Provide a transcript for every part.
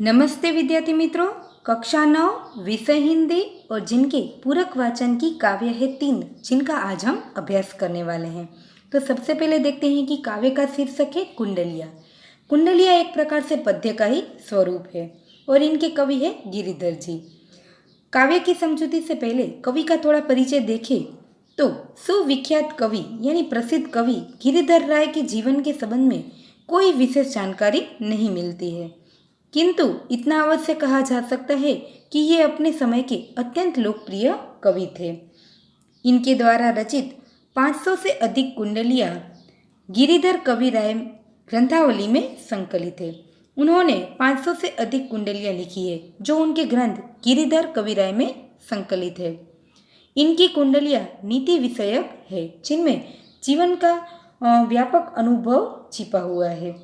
नमस्ते विद्यार्थी मित्रों। कक्षा 9 विषय हिंदी और जिनके पूरक वाचन की काव्य है 3, जिनका आज हम अभ्यास करने वाले हैं। तो सबसे पहले देखते हैं कि काव्य का शीर्षक है कुंडलिया। कुंडलिया एक प्रकार से पद्य का ही स्वरूप है और इनके कवि है गिरिधर जी। काव्य की समझूती से पहले कवि का थोड़ा परिचय देखें तो सुविख्यात कवि यानी प्रसिद्ध कवि गिरिधर राय के जीवन के संबंध में कोई विशेष जानकारी नहीं मिलती है, किंतु इतना अवश्य कहा जा सकता है कि ये अपने समय के अत्यंत लोकप्रिय कवि थे। इनके द्वारा रचित 500 से अधिक कुंडलियाँ गिरिधर कवि राय ग्रंथावली में संकलित है। उन्होंने 500 से अधिक कुंडलियाँ लिखी है जो उनके ग्रंथ गिरिधर कवि राय में संकलित है। इनकी कुंडलियाँ नीति विषयक है, जिनमें जीवन का व्यापक अनुभव छिपा हुआ है।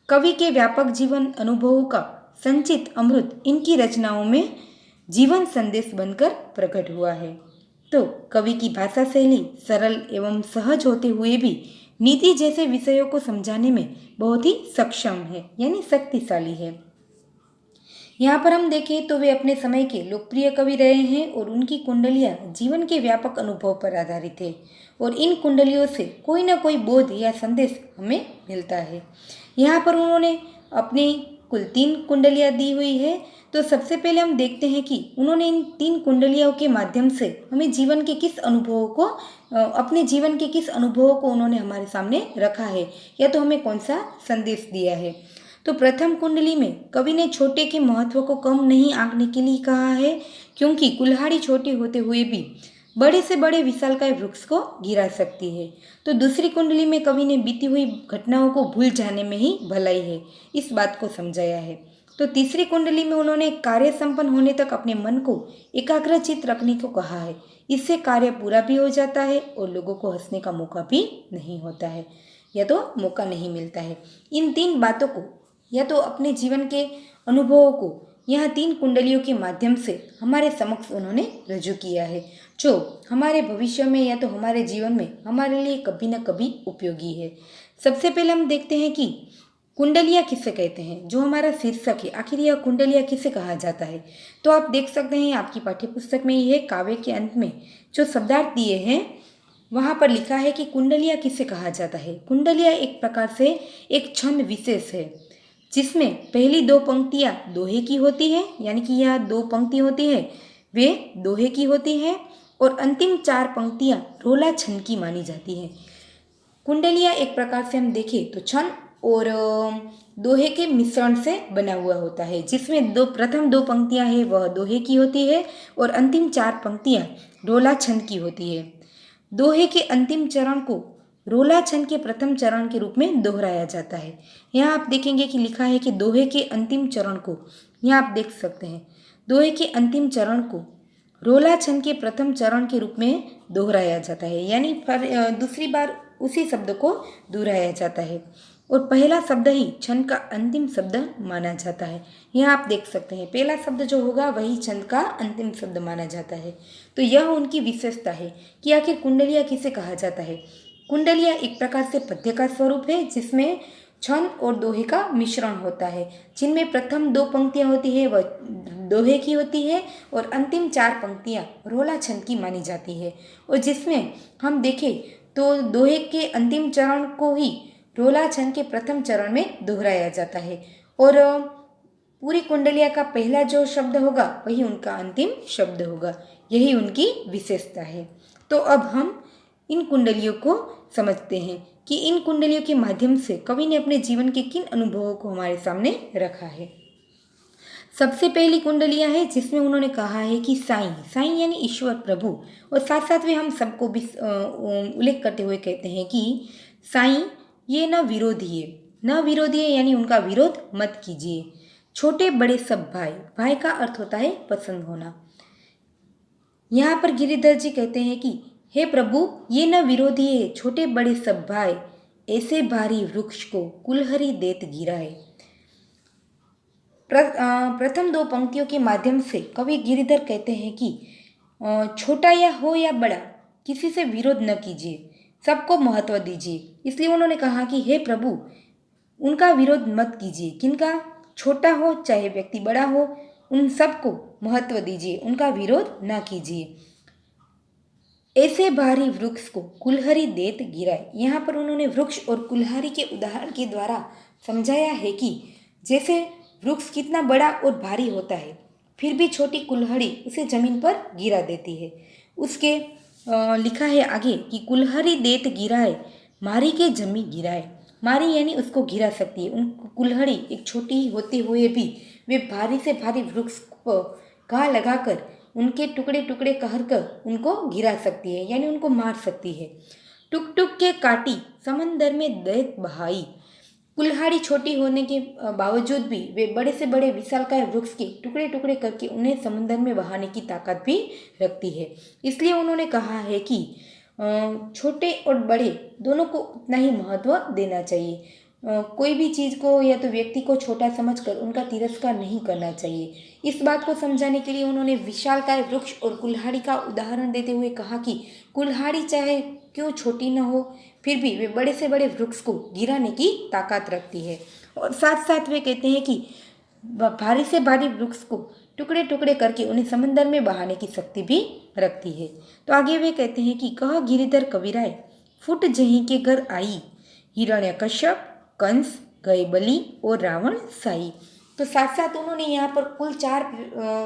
कवि के व्यापक जीवन अनुभवों का संचित अमृत इनकी रचनाओं में जीवन संदेश बनकर प्रकट हुआ है। तो कवि की भाषा शैली सरल एवं सहज होते हुए भी नीति जैसे विषयों को समझाने में बहुत ही सक्षम है, यानी शक्तिशाली है। यहाँ पर हम देखें तो वे अपने समय के लोकप्रिय कवि रहे हैं और उनकी कुंडलियाँ जीवन के व्यापक अनुभव पर आधारित है और इन कुंडलियों से कोई ना कोई बोध या संदेश हमें मिलता है। यहाँ पर उन्होंने अपनी कुल 3 कुंडलियाँ दी हुई है। तो सबसे पहले हम देखते हैं कि उन्होंने इन 3 कुंडलियों के माध्यम से हमें जीवन के किस अनुभवों को अपने जीवन के किस अनुभवों को उन्होंने हमारे सामने रखा है या तो हमें कौन सा संदेश दिया है। तो प्रथम कुंडली में कवि ने छोटे के महत्व को कम नहीं आंकने के लिए कहा है, क्योंकि कुल्हाड़ी छोटी होते हुए भी बड़े से बड़े विशालकाय वृक्ष को गिरा सकती है। तो दूसरी कुंडली में कवि ने बीती हुई घटनाओं को भूल जाने में ही भलाई है, इस बात को समझाया है। तो तीसरी कुंडली में उन्होंने कार्य संपन्न होने तक अपने मन को एकाग्रचित रखने को कहा है। इससे कार्य पूरा भी हो जाता है और लोगों को हंसने का मौका भी नहीं होता है, या तो मौका नहीं मिलता है। इन 3 बातों को या तो अपने जीवन के अनुभवों को यह 3 कुंडलियों के माध्यम से हमारे समक्ष उन्होंने रजू किया है, जो हमारे भविष्य में या तो हमारे जीवन में हमारे लिए कभी न कभी उपयोगी है। सबसे पहले हम देखते हैं कि कुंडलियाँ किसे कहते हैं, जो हमारा शीर्षक है। आखिर यह कुंडलियाँ किसे कहा जाता है, तो आप देख सकते हैं आपकी पाठ्यपुस्तक में यह काव्य के अंत में जो शब्दार्थ दिए हैं वहाँ पर लिखा है कि कुंडलियाँ किसे कहा जाता है। कुंडलियाँ एक प्रकार से एक छंद विशेष है, जिसमें पहली 2 पंक्तियाँ दोहे की होती है, यानी कि यह 2 पंक्ति होती है वे दोहे की होती हैं और अंतिम 4 पंक्तियाँ रोला छंद की मानी जाती हैं। कुंडलियाँ एक प्रकार से हम देखें तो छंद और दोहे के मिश्रण से बना हुआ होता है, जिसमें प्रथम 2 पंक्तियाँ हैं वह दोहे की होती है और अंतिम 4 पंक्तियाँ रोला छंद की होती है। दोहे के अंतिम चरण को रोला छंद के प्रथम चरण के रूप में दोहराया जाता है। यहाँ आप देखेंगे कि लिखा है कि दोहे के अंतिम चरण को, यहाँ आप देख सकते हैं, दोहे के अंतिम चरण को रोला छंद के प्रथम चरण के रूप में दोहराया जाता है, यानी दूसरी बार उसी शब्द को दोहराया जाता है और पहला शब्द ही छंद का अंतिम शब्द माना जाता है। यहाँ आप देख सकते हैं पहला शब्द जो होगा वही छंद का अंतिम शब्द माना जाता है। तो यह उनकी विशेषता है कि आखिर कुंडलिया किसे कहा जाता है। कुंडलिया एक प्रकार से पद्य का स्वरूप है, जिसमें छंद और दोहे का मिश्रण होता है, जिनमें प्रथम 2 पंक्तियाँ होती है वह दोहे की होती है और अंतिम 4 पंक्तियाँ रोला छंद की मानी जाती है। और जिसमें हम देखें तो दोहे के अंतिम चरण को ही रोला छंद के प्रथम चरण में दोहराया जाता है और पूरी कुंडलिया का पहला जो शब्द होगा वही उनका अंतिम शब्द होगा। यही उनकी विशेषता है। तो अब हम इन कुंडलियों को समझते हैं कि इन कुंडलियों के माध्यम से कवि ने अपने जीवन के किन अनुभवों को हमारे सामने रखा है। सबसे पहली कुंडलियाँ है जिसमें उन्होंने कहा है कि साईं साईं यानी ईश्वर प्रभु, और साथ साथ में हम सबको भी उल्लेख करते हुए कहते हैं कि साईं ये न विरोधी है, न विरोधी है यानी उनका विरोध मत कीजिए। छोटे बड़े सब भाई, भाई का अर्थ होता है पसंद होना। यहाँ पर गिरिधर जी कहते हैं कि हे प्रभु ये न विरोधी है, छोटे बड़े सब भाई, ऐसे भारी वृक्ष को कुलहरी देत गिराए। प्रथम 2 पंक्तियों के माध्यम से कवि गिरिधर कहते हैं कि छोटा या हो या बड़ा किसी से विरोध न कीजिए, सबको महत्व दीजिए। इसलिए उन्होंने कहा कि हे प्रभु उनका विरोध मत कीजिए। किनका? छोटा हो चाहे व्यक्ति बड़ा हो, उन सबको महत्व दीजिए, उनका विरोध ना कीजिए। ऐसे भारी वृक्ष को कुल्हाड़ी देत गिराए। यहाँ पर उन्होंने वृक्ष और कुल्हाड़ी के उदाहरण के द्वारा समझाया है कि जैसे वृक्ष कितना बड़ा और भारी होता है, फिर भी छोटी कुल्हाड़ी उसे जमीन पर गिरा देती है। उसके लिखा है आगे कि कुल्हाड़ी देत गिराए, मारी के जमी गिराए। मारी यानी उसको गिरा सकती है। उन कुल्हाड़ी एक छोटी होते हुए भी वे भारी से भारी वृक्ष पर घा लगाकर उनके टुकड़े टुकड़े कर उनको गिरा सकती है, यानी उनको मार सकती है। टुक टुक के काटी समंदर में दहक बहाई। कुल्हाड़ी छोटी होने के बावजूद भी वे बड़े से बड़े विशालकाय वृक्ष के टुकड़े टुकड़े करके उन्हें समंदर में बहाने की ताकत भी रखती है। इसलिए उन्होंने कहा है कि छोटे और बड़े दोनों को उतना ही महत्व देना चाहिए। कोई भी चीज़ को या तो व्यक्ति को छोटा समझकर उनका तिरस्कार नहीं करना चाहिए। इस बात को समझाने के लिए उन्होंने विशालकाय वृक्ष और कुल्हाड़ी का उदाहरण देते हुए कहा कि कुल्हाड़ी चाहे क्यों छोटी न हो, फिर भी वे बड़े से बड़े वृक्ष को गिराने की ताकत रखती है। और साथ साथ वे कहते हैं कि भारी से भारी वृक्ष को टुकड़े टुकड़े करके उन्हें समंदर में बहाने की शक्ति भी रखती है। तो आगे वे कहते हैं कि कह गिरिधर कबीराए, फुट जहीं के घर आई, हिरण्यकश्यप, कंस, गए बलि और रावण साई। तो साथ साथ उन्होंने यहाँ पर कुल 4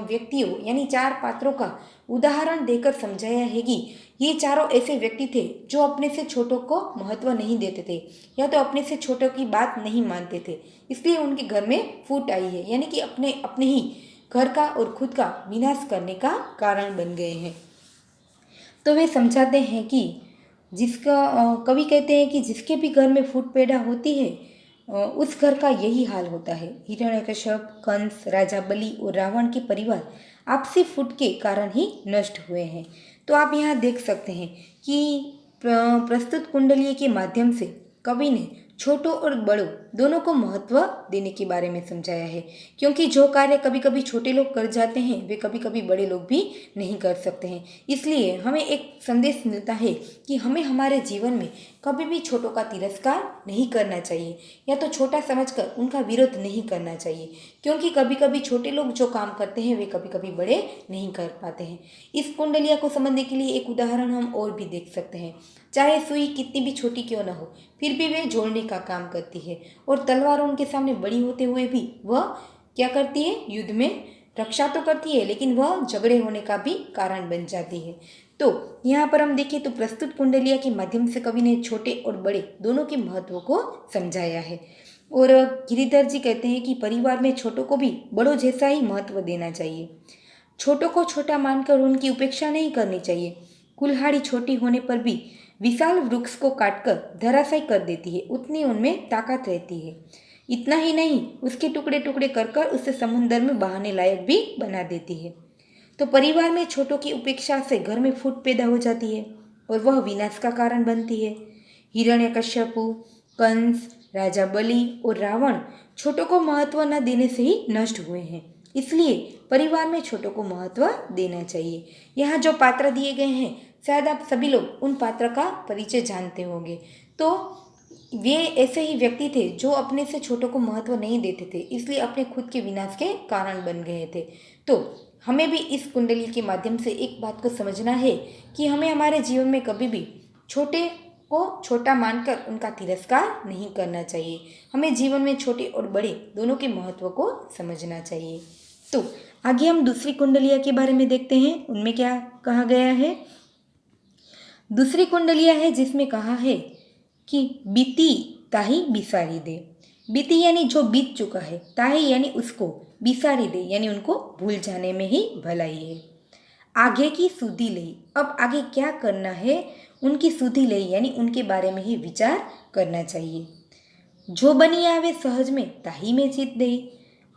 व्यक्तियों यानी 4 पात्रों का उदाहरण देकर समझाया है कि ये चारों ऐसे व्यक्ति थे जो अपने से छोटों को महत्व नहीं देते थे या तो अपने से छोटों की बात नहीं मानते थे, इसलिए उनके घर में फूट आई है, यानी कि अपने अपने ही घर का और खुद का विनाश करने का कारण बन गए हैं। तो वे समझाते हैं कि कवि कहते हैं कि जिसके भी घर में फूट पैदा होती है उस घर का यही हाल होता है। हिरण्यकश्यप, कंस, राजा बलि और रावण के परिवार आपसी फूट के कारण ही नष्ट हुए हैं। तो आप यहाँ देख सकते हैं कि प्रस्तुत कुंडलीय के माध्यम से कवि ने छोटों और बड़ों दोनों को महत्व देने के बारे में समझाया है, क्योंकि जो कार्य कभी कभी छोटे लोग कर जाते हैं वे कभी कभी बड़े लोग भी नहीं कर सकते हैं। इसलिए हमें एक संदेश मिलता है कि हमें हमारे जीवन में कभी भी छोटों का तिरस्कार नहीं करना चाहिए या तो छोटा समझकर उनका विरोध नहीं करना चाहिए, क्योंकि कभी कभी छोटे लोग जो काम करते हैं वे कभी कभी बड़े नहीं कर पाते हैं। इस कुंडलिया को समझने के लिए एक उदाहरण हम और भी देख सकते हैं। चाहे सुई कितनी भी छोटी क्यों न हो, फिर भी वे जोड़ने का काम करती है, और तलवार उनके सामने बड़ी होते हुए भी वह क्या करती है, युद्ध में रक्षा तो करती है लेकिन वह झगड़े होने का भी कारण बन जाती है। तो यहाँ पर हम देखें तो प्रस्तुत कुंडलिया के माध्यम से कवि ने छोटे और बड़े दोनों के महत्व को समझाया है। और गिरिधर जी कहते हैं कि परिवार में छोटों को भी बड़ों जैसा ही महत्व देना चाहिए। छोटों को छोटा मानकर उनकी उपेक्षा नहीं करनी चाहिए। कुल्हाड़ी छोटी होने पर भी विशाल वृक्ष को काटकर धराशायी कर देती है, उतनी उनमें ताकत रहती है। इतना ही नहीं, उसके टुकड़े टुकड़े कर कर उसे समुद्र में बहाने लायक भी बना देती है। तो परिवार में छोटों की उपेक्षा से घर में फूट पैदा हो जाती है और वह विनाश का कारण बनती है। हिरण्यकश्यपु, कंस, राजा बलि और रावण छोटों को महत्व न देने से ही नष्ट हुए हैं। इसलिए परिवार में छोटों को महत्व देना चाहिए। यहाँ जो पात्र दिए गए हैं शायद आप सभी लोग उन पात्र का परिचय जानते होंगे। तो वे ऐसे ही व्यक्ति थे जो अपने से छोटों को महत्व नहीं देते थे, इसलिए अपने खुद के विनाश के कारण बन गए थे। तो हमें भी इस कुंडली के माध्यम से एक बात को समझना है कि हमें हमारे जीवन में कभी भी छोटे को छोटा मानकर उनका तिरस्कार नहीं करना चाहिए। हमें जीवन में छोटे और बड़े दोनों के महत्व को समझना चाहिए। तो आगे हम दूसरी कुंडलिया के बारे में देखते हैं, उनमें क्या कहा गया है। दूसरी कुंडलिया है जिसमें कहा है कि बीती ताही बिसारी दे। बीती यानी जो बीत चुका है, ताही यानी उसको, बिसारी दे यानी उनको भूल जाने में ही भलाई है। आगे की सुधी ले, अब आगे क्या करना है उनकी सुधी ले यानी उनके बारे में ही विचार करना चाहिए। जो बनी आवे सहज में ताही में चित दे,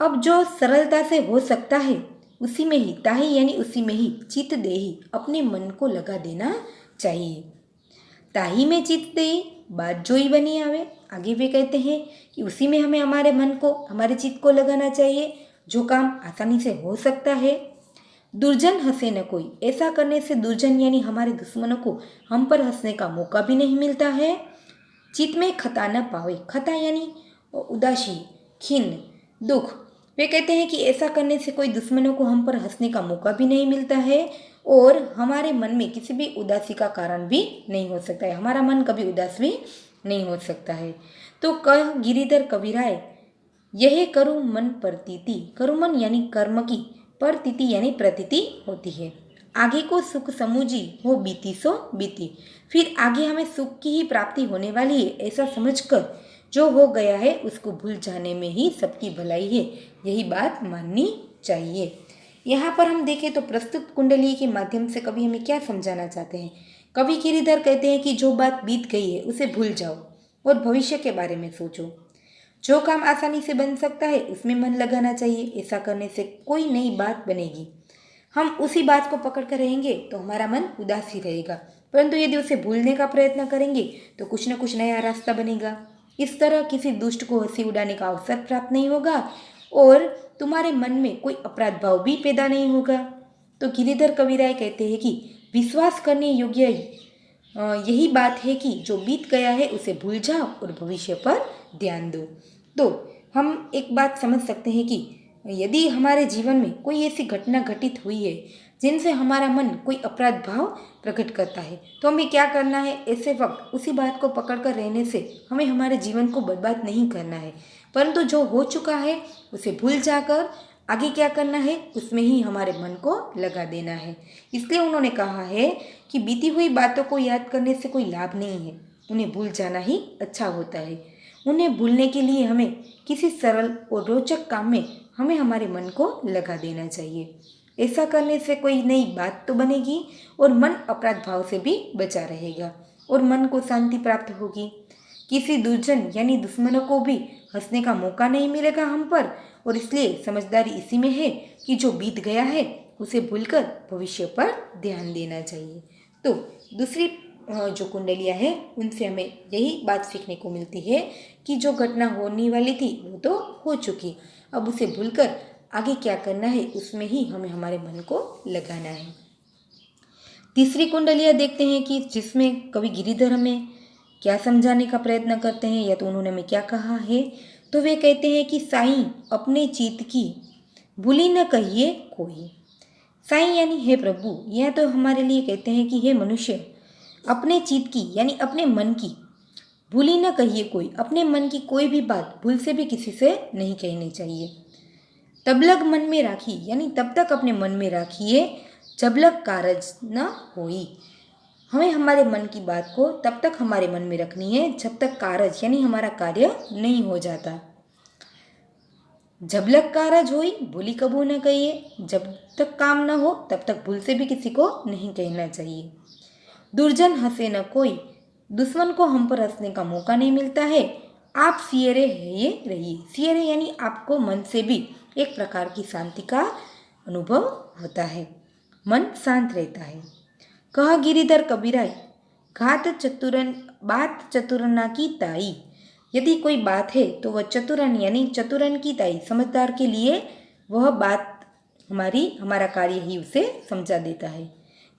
अब जो सरलता से हो सकता है उसी में ही, ताही यानी उसी में ही, चित दे ही अपने मन को लगा देना चाहिए। ताही में चित दे बात जोई बनी आवे, आगे वे कहते हैं कि उसी में हमें हमारे मन को, हमारे चित्त को लगाना चाहिए जो काम आसानी से हो सकता है। दुर्जन हंसे न कोई, ऐसा करने से दुर्जन यानी हमारे दुश्मनों को हम पर हंसने का मौका भी नहीं मिलता है। चित्त में खता न पावे, खता यानी उदासी, खिन्न, दुख, वे कहते हैं कि ऐसा करने से कोई दुश्मनों को हम पर हंसने का मौका भी नहीं मिलता है और हमारे मन में किसी भी उदासी का कारण भी नहीं हो सकता है, हमारा मन कभी उदास भी नहीं हो सकता है। तो कह गिरिधर कविराय, यह करु मन प्रतीति, करु मन यानी कर्म की, प्रतीति यानी प्रतीति होती है। आगे को सुख समुझी हो बीती सो बीती, फिर आगे हमें सुख की ही प्राप्ति होने वाली है ऐसा समझकर जो हो गया है उसको भूल जाने में ही सबकी भलाई है, यही बात माननी चाहिए। यहाँ पर हम देखें तो प्रस्तुत कुंडली के माध्यम से कवि हमें क्या समझाना चाहते हैं। कवि गिरिधर कहते हैं कि जो बात बीत गई है उसे भूल जाओ और भविष्य के बारे में सोचो। जो काम आसानी से बन सकता है उसमें मन लगाना चाहिए, ऐसा करने से कोई नई बात बनेगी। हम उसी बात को पकड़ कर रहेंगे तो हमारा मन उदास ही रहेगा, परंतु यदि उसे भूलने का प्रयत्न करेंगे तो कुछ न कुछ नया रास्ता बनेगा। इस तरह किसी दुष्ट को हंसी उड़ाने का अवसर प्राप्त नहीं होगा और तुम्हारे मन में कोई अपराध भाव भी पैदा नहीं होगा। तो गिरिधर कविराय कहते हैं कि विश्वास करने योग्य यही बात है कि जो बीत गया है उसे भूल जाओ और भविष्य पर ध्यान दो। तो हम एक बात समझ सकते हैं कि यदि हमारे जीवन में कोई ऐसी घटना घटित हुई है जिनसे हमारा मन कोई अपराध भाव प्रकट करता है तो हमें क्या करना है, ऐसे वक्त उसी बात को पकड़ कर रहने से हमें हमारे जीवन को बर्बाद नहीं करना है, परंतु जो हो चुका है उसे भूल जाकर आगे क्या करना है उसमें ही हमारे मन को लगा देना है। इसलिए उन्होंने कहा है कि बीती हुई बातों को याद करने से कोई लाभ नहीं है, उन्हें भूल जाना ही अच्छा होता है। उन्हें भूलने के लिए हमें किसी सरल और रोचक काम में हमें हमारे मन को लगा देना चाहिए। ऐसा करने से कोई नई बात तो बनेगी और मन अपराध भाव से भी बचा रहेगा और मन को शांति प्राप्त होगी। किसी दुर्जन यानी दुश्मनों को भी हंसने का मौका नहीं मिलेगा हम पर, और इसलिए समझदारी इसी में है कि जो बीत गया है उसे भूलकर भविष्य पर ध्यान देना चाहिए। तो दूसरी जो कुंडलियाँ हैं उनसे हमें यही बात सीखने को मिलती है कि जो घटना होने वाली थी वो तो हो चुकी, अब उसे भूलकर आगे क्या करना है उसमें ही हमें हमारे मन को लगाना है। तीसरी कुंडलियाँ देखते हैं कि जिसमें कवि गिरिधर हमें क्या समझाने का प्रयत्न करते हैं या तो उन्होंने हमें क्या कहा है। तो वे कहते हैं कि साईं अपने चित्त की भूली न कहिए कोई। साईं यानी हे प्रभु, यह तो हमारे लिए कहते हैं कि हे मनुष्य, अपने चित्त की यानी अपने मन की भूली न कहिए कोई, अपने मन की कोई भी बात भूल से भी किसी से नहीं कहनी चाहिए। तबलग मन में राखी यानी तब तक अपने मन में राखिए जबलग कारज न होई। हमें हमारे मन की बात को तब तक हमारे मन में रखनी है जब तक कारज यानी हमारा कार्य नहीं हो जाता। जबलग कारज होई भूली कबू न कहिए, जब तक काम न हो तब तक भूल से भी किसी को नहीं कहना चाहिए। दुर्जन हंसे न कोई, दुश्मन को हम पर हंसने का मौका नहीं मिलता है। आप सियरे है रहिए, सियरे यानी आपको मन से भी एक प्रकार की शांति का अनुभव होता है, मन शांत रहता है। कह गिरिधर कबीराय, घात चतुरन बात चतुरना की ताई। यदि कोई बात है तो वह चतुरन यानी चतुरन की ताई, समझदार के लिए वह बात हमारा कार्य ही उसे समझा देता है।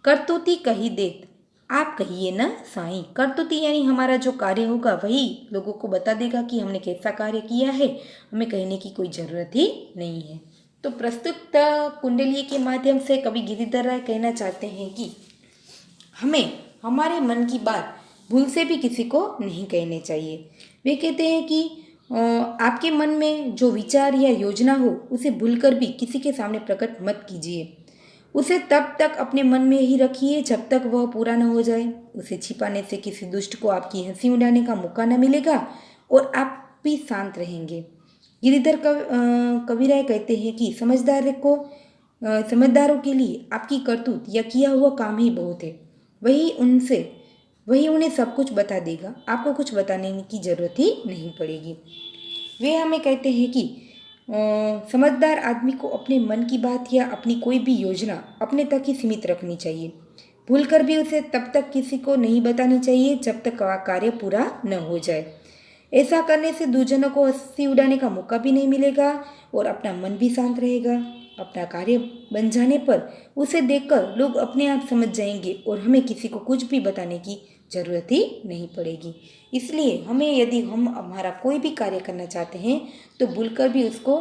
करतुती कही देत, आप कहिए न साईं। करतुती यानी हमारा जो कार्य होगा वही लोगों को बता देगा कि हमने कैसा कार्य किया है, हमें कहने की कोई ज़रूरत ही नहीं है। तो प्रस्तुत कुंडली के माध्यम से कवि गिरिधर राय कहना चाहते हैं कि हमें हमारे मन की बात भूल से भी किसी को नहीं कहने चाहिए। वे कहते हैं कि आपके मन में जो विचार या योजना हो उसे भूलकर भी किसी के सामने प्रकट मत कीजिए। उसे तब तक अपने मन में ही रखिए जब तक वह पूरा न हो जाए। उसे छिपाने से किसी दुष्ट को आपकी हंसी उड़ाने का मौका न मिलेगा और आप भी शांत रहेंगे। गिरिधर कविराय कहते हैं कि समझदारों के लिए आपकी करतूत या किया हुआ काम ही बहुत है। वही उन्हें सब कुछ बता देगा, आपको कुछ बताने की ज़रूरत ही नहीं पड़ेगी। वे हमें कहते हैं कि समझदार आदमी को अपने मन की बात या अपनी कोई भी योजना अपने तक ही सीमित रखनी चाहिए। भूलकर भी उसे तब तक किसी को नहीं बतानी चाहिए जब तक कार्य पूरा न हो जाए। ऐसा करने से दूसरों को हंसी उड़ाने का मौका भी नहीं मिलेगा और अपना मन भी शांत रहेगा। अपना कार्य बन जाने पर उसे देखकर लोग अपने आप समझ जाएंगे और हमें किसी को कुछ भी बताने की ज़रूरत ही नहीं पड़ेगी। इसलिए हमें यदि हम हमारा कोई भी कार्य करना चाहते हैं तो भूलकर भी उसको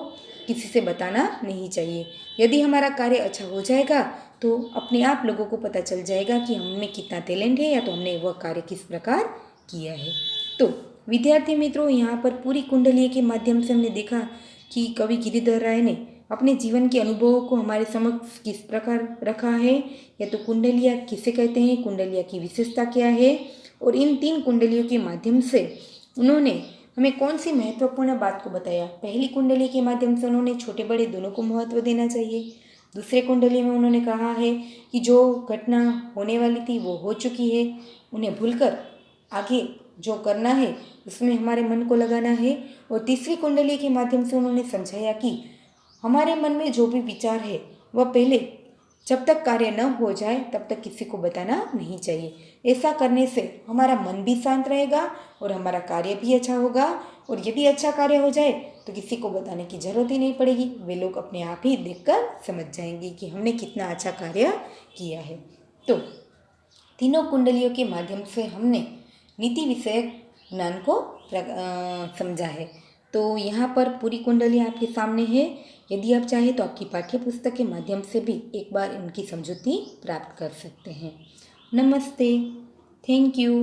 किसी से बताना नहीं चाहिए। यदि हमारा कार्य अच्छा हो जाएगा तो अपने आप लोगों को पता चल जाएगा कि हमें कितना टैलेंट है या तो हमने वह कार्य किस प्रकार किया है। तो विद्यार्थी मित्रों, यहाँ पर पूरी कुंडली के माध्यम से हमने देखा कि कवि गिरिधर राय ने अपने जीवन के अनुभवों को हमारे समक्ष किस प्रकार रखा है, या तो कुंडलियाँ किसे कहते हैं, कुंडलियाँ की विशेषता क्या है, और इन 3 कुंडलियों के माध्यम से उन्होंने हमें कौन सी महत्वपूर्ण बात को बताया। पहली कुंडली के माध्यम से उन्होंने छोटे बड़े दोनों को महत्व देना चाहिए। दूसरे कुंडली में उन्होंने कहा है कि जो घटना होने वाली थी वो हो चुकी है, उन्हें भूलकर आगे जो करना है उसमें हमारे मन को लगाना है। और तीसरी कुंडली के माध्यम से उन्होंने समझाया कि हमारे मन में जो भी विचार है वह पहले जब तक कार्य न हो जाए तब तक किसी को बताना नहीं चाहिए। ऐसा करने से हमारा मन भी शांत रहेगा और हमारा कार्य भी अच्छा होगा। और यदि अच्छा कार्य हो जाए तो किसी को बताने की ज़रूरत ही नहीं पड़ेगी, वे लोग अपने आप ही देखकर समझ जाएंगे कि हमने कितना अच्छा कार्य किया है। तो तीनों कुंडलियों के माध्यम से हमने नीति विषयक ज्ञान को समझा है। तो यहाँ पर पूरी कुंडली आपके सामने है। यदि आप चाहें तो आपकी पाठ्य पुस्तक के माध्यम से भी एक बार इनकी समझौती प्राप्त कर सकते हैं। नमस्ते। Thank you.